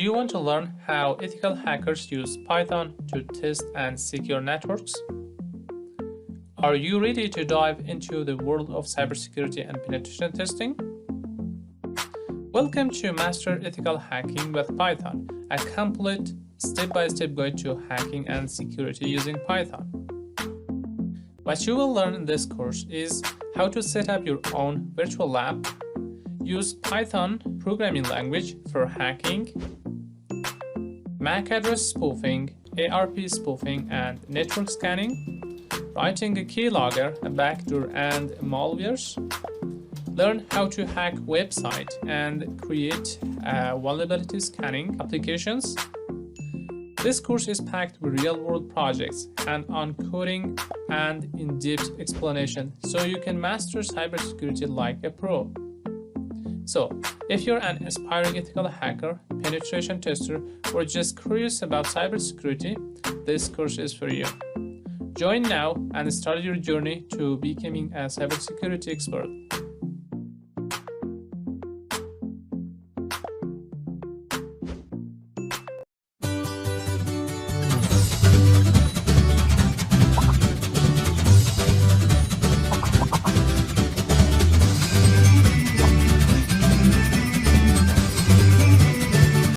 you want to learn how ethical hackers use Python to test and secure networks? Are you ready to dive into the world of cybersecurity and penetration testing? Welcome to Master Ethical Hacking with Python, a complete step-by-step guide to hacking and security using Python. What you will learn in this course is how to set up your own virtual lab, use Python programming language for hacking, MAC address spoofing, ARP spoofing, and network scanning, writing a keylogger, a backdoor, and malwares, learn how to hack website and create vulnerability scanning applications. This course is packed with real-world projects, hands-on coding, and in-depth explanation so you can master cybersecurity like a pro. So, if you're an aspiring ethical hacker, penetration tester, or just curious about cybersecurity, this course is for you. Join now and start your journey to becoming a cybersecurity expert.